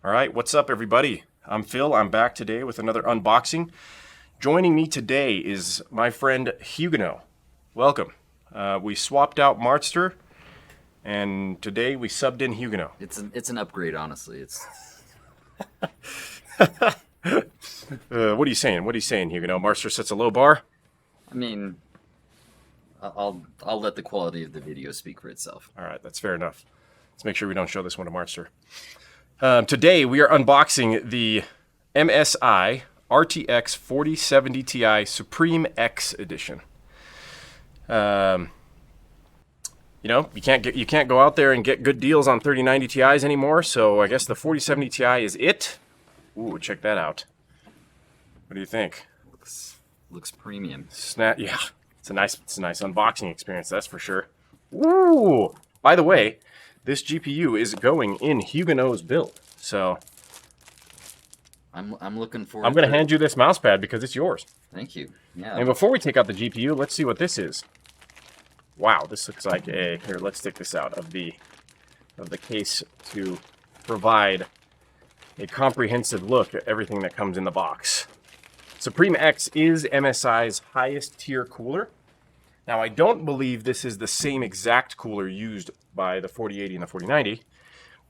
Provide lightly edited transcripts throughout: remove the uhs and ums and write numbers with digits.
All right, what's up, everybody? I'm Phil. I'm back today with another unboxing. Joining me today is my friend Huguenot. Welcome. We swapped out Martster, and today we subbed in Huguenot. It's an upgrade, honestly. It's What are you saying? What are you saying, Huguenot? Martster sets a low bar? I mean, I'll let the quality of the video speak for itself. All right, that's fair enough. Let's make sure we don't show this one to Martster. Today we are unboxing the MSI RTX 4070 Ti Suprim X edition. You know, you can't go out there and get good deals on 3090 Ti's anymore, so I guess the 4070 Ti is it. Ooh, check that out. What do you think? Looks premium. Yeah, it's a nice unboxing experience, that's for sure. Ooh, by the way, this GPU is going in Huguenot's build, so I'm looking forward. I'm going to hand you this mouse pad because it's yours. Thank you. Yeah. And before we take out the GPU, let's see what this is. Wow, this looks like a... Here, let's take this out of the case to provide a comprehensive look at everything that comes in the box. Suprim X is MSI's highest tier cooler. Now, I don't believe this is the same exact cooler used by the 4080 and the 4090,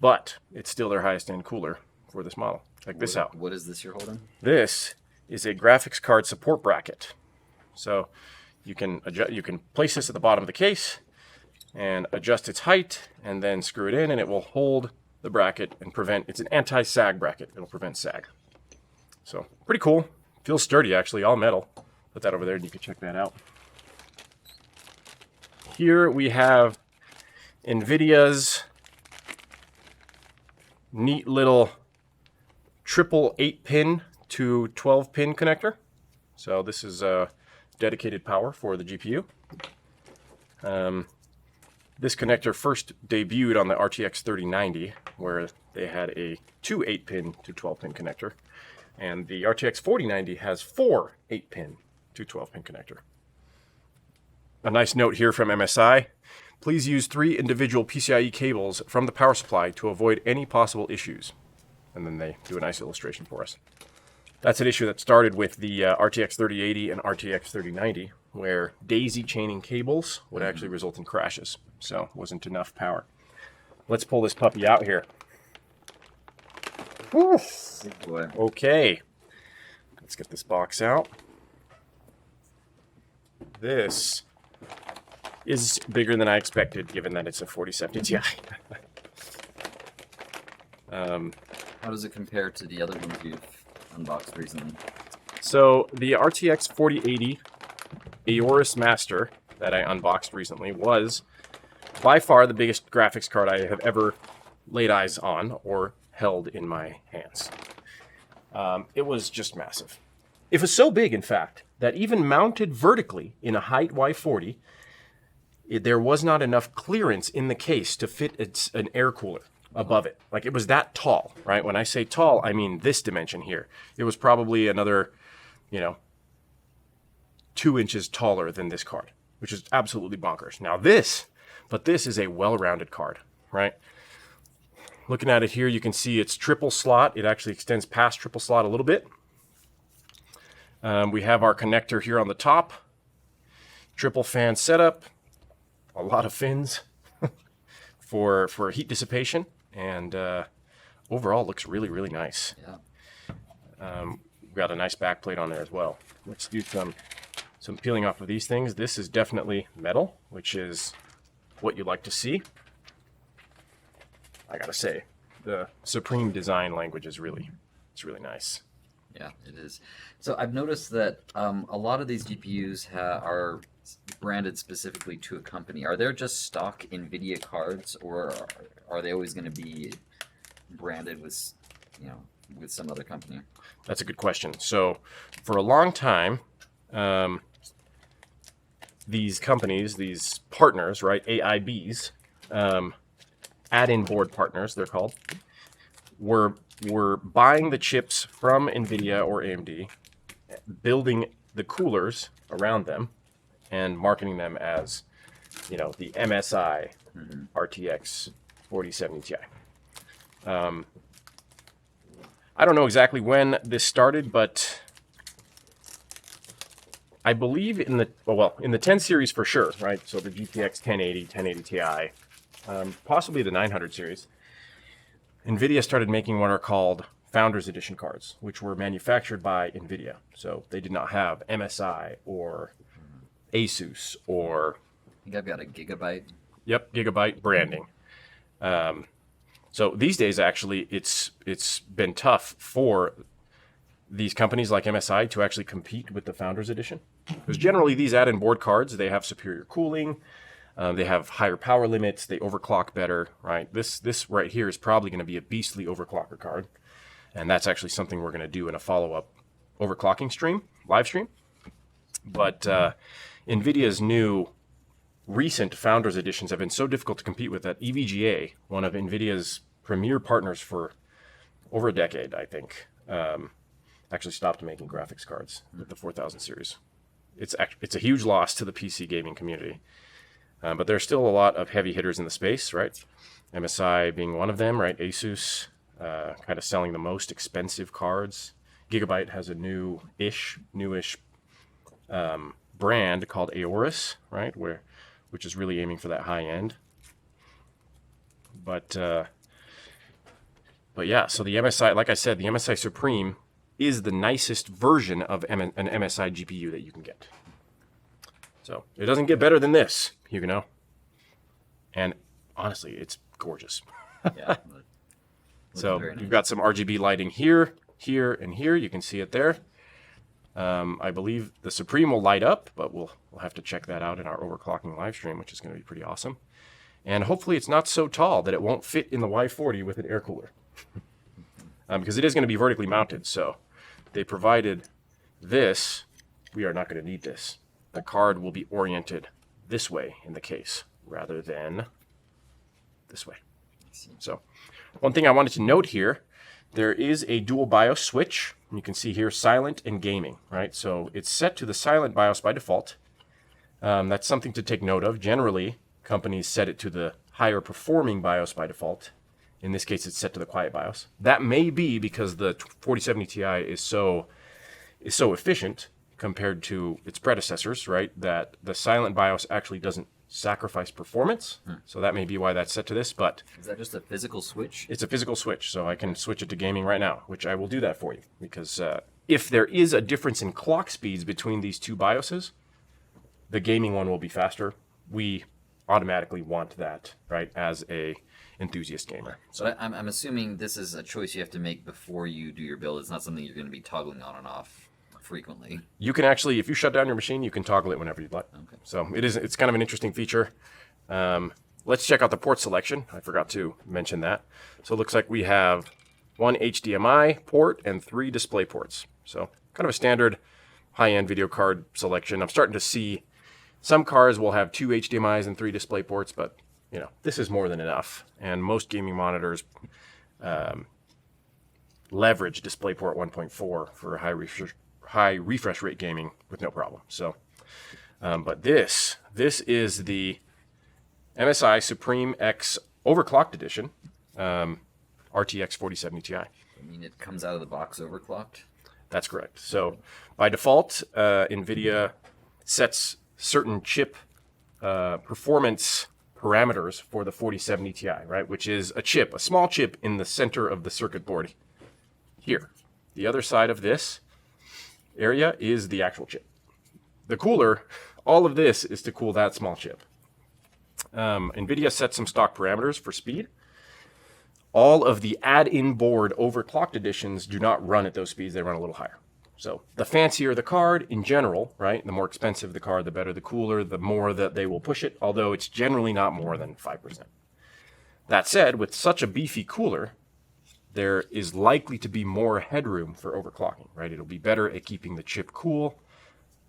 but it's still their highest end cooler for this model. Check this out. What is this you're holding? This is a graphics card support bracket. So you can place this at the bottom of the case and adjust its height and then screw it in, and it will hold the bracket and prevent, it's an anti-sag bracket. It'll prevent sag. So pretty cool. Feels sturdy, actually, all metal. Put that over there and you can check that out. Here we have NVIDIA's neat little triple 8-pin to 12-pin connector. So this is dedicated power for the GPU. This connector first debuted on the RTX 3090, where they had a 2 8-pin to 12-pin connector. And the RTX 4090 has 4 8-pin to 12-pin connector. A nice note here from MSI. Please use 3 individual PCIe cables from the power supply to avoid any possible issues. And then they do a nice illustration for us. That's an issue that started with the RTX 3080 and RTX 3090, where daisy chaining cables would actually result in crashes. So wasn't enough power. Let's pull this puppy out here. Oof. Big boy. Okay, let's get this box out. This is bigger than I expected, given that it's a 4070 Ti. How does it compare to the other ones you've unboxed recently? So the RTX 4080 Aorus Master that I unboxed recently was by far the biggest graphics card I have ever laid eyes on or held in my hands. It was just massive. It was so big, in fact, that even mounted vertically in a height Y40, there was not enough clearance in the case to fit an air cooler above it. Like, it was that tall, right? When I say tall, I mean this dimension here. It was probably another, 2 inches taller than this card, which is absolutely bonkers. Now this is a well-rounded card, right? Looking at it here, you can see it's triple slot. It actually extends past triple slot a little bit. We have our connector here on the top. Triple fan setup. A lot of fins for heat dissipation. And overall, looks really, really nice. Yeah. We've got a nice back plate on there as well. Let's do some peeling off of these things. This is definitely metal, which is what you like to see. I gotta say, the Suprim design language is really nice. Yeah, it is. So I've noticed that a lot of these GPUs are branded specifically to a company. Are there just stock NVIDIA cards, or are they always going to be branded with, with some other company? That's a good question. So for a long time, these companies, these partners, right, AIBs, add-in board partners, they're called, were buying the chips from NVIDIA or AMD, building the coolers around them, and marketing them as, the MSI RTX 4070 Ti. I don't know exactly when this started, but I believe in the 10 series for sure, right? So the GTX 1080, 1080 Ti, possibly the 900 series. NVIDIA started making what are called Founders Edition cards, which were manufactured by NVIDIA. So they did not have MSI or Asus or... I think I've got a Gigabyte. Yep, Gigabyte branding. So these days, actually, it's been tough for these companies like MSI to actually compete with the Founders Edition. Because generally, these add-in board cards, they have superior cooling, they have higher power limits, they overclock better, right? This right here is probably going to be a beastly overclocker card. And that's actually something we're going to do in a follow-up overclocking live stream. But NVIDIA's new recent Founders Editions have been so difficult to compete with that EVGA, one of NVIDIA's premier partners for over a decade, I think, actually stopped making graphics cards with the 4000 series. It's a huge loss to the PC gaming community. But there's still a lot of heavy hitters in the space, right? MSI being one of them, right? Asus kind of selling the most expensive cards. Gigabyte has a newish brand called Aorus, right? Which is really aiming for that high end. But yeah, so the MSI, like I said, the MSI Suprim is the nicest version of an MSI GPU that you can get. So it doesn't get better than this, Huguenot. And honestly, it's gorgeous. Yeah. So Very nice. you've got some RGB lighting here, here, and here. You can see it there. I believe the Suprim will light up, but we'll have to check that out in our overclocking live stream, which is going to be pretty awesome. And hopefully it's not so tall that it won't fit in the Y40 with an air cooler. Because it is going to be vertically mounted, so they provided this. We are not going to need this. The card will be oriented this way in the case rather than this way. So one thing I wanted to note here, there is a dual BIOS switch. You can see here silent and gaming, right? So it's set to the silent BIOS by default. That's something to take note of. Generally, companies set it to the higher performing BIOS by default. In this case, it's set to the quiet BIOS. That may be because the 4070 Ti is so efficient compared to its predecessors, right? That the silent BIOS actually doesn't sacrifice performance. So that may be why that's set to this, but... Is that just a physical switch? It's a physical switch, so I can switch it to gaming right now, which I will do that for you. Because if there is a difference in clock speeds between these two BIOSes, the gaming one will be faster. We automatically want that, right, as a enthusiast gamer. So I'm assuming this is a choice you have to make before you do your build. It's not something you're going to be toggling on and off frequently. You can actually, if you shut down your machine, you can toggle it whenever you'd like. Okay. So it's kind of an interesting feature. Let's check out the port selection. I forgot to mention that. So it looks like we have one HDMI port and 3 display ports. So kind of a standard high-end video card selection. I'm starting to see some cards will have 2 HDMIs and 3 display ports, but you know, this is more than enough. And most gaming monitors leverage DisplayPort 1.4 for high refresh rate gaming with no problem. So, but this is the MSI Suprim X overclocked edition, RTX 4070 Ti. I mean, it comes out of the box overclocked? That's correct. So by default, NVIDIA sets certain chip performance parameters for the 4070 Ti, right? Which is a small chip in the center of the circuit board here. The other side of this area is the actual chip. The cooler, all of this is to cool that small chip. NVIDIA sets some stock parameters for speed. All of the add-in board overclocked editions do not run at those speeds. They run a little higher. So the fancier the card in general, right? The more expensive the card, the better the cooler, the more that they will push it, although it's generally not more than 5%. That said, with such a beefy cooler, there is likely to be more headroom for overclocking, right? It'll be better at keeping the chip cool.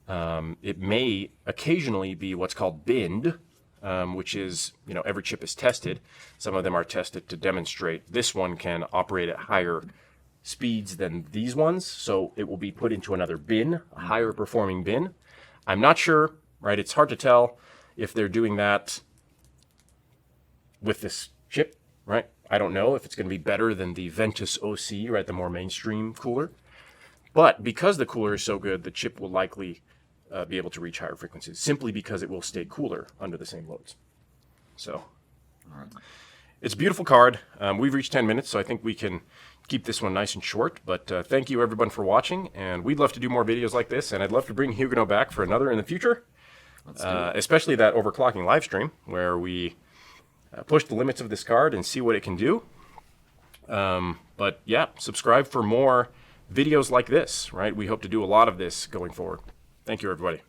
It may occasionally be what's called binned, which is, you know, every chip is tested. Some of them are tested to demonstrate this one can operate at higher speeds than these ones, so it will be put into another bin, a higher performing bin. I'm not sure, right? It's hard to tell if they're doing that with this chip, right? I don't know if it's going to be better than the Ventus OC, right, the more mainstream cooler. But because the cooler is so good, the chip will likely be able to reach higher frequencies, simply because it will stay cooler under the same loads. So All right. it's a beautiful card. We've reached 10 minutes, so I think we can keep this one nice and short. But thank you, everyone, for watching. And we'd love to do more videos like this. And I'd love to bring Huguenot back for another in the future, Let's do it. especially that overclocking live stream where we push the limits of this card and see what it can do. But yeah, subscribe for more videos like this, right? We hope to do a lot of this going forward. Thank you, everybody.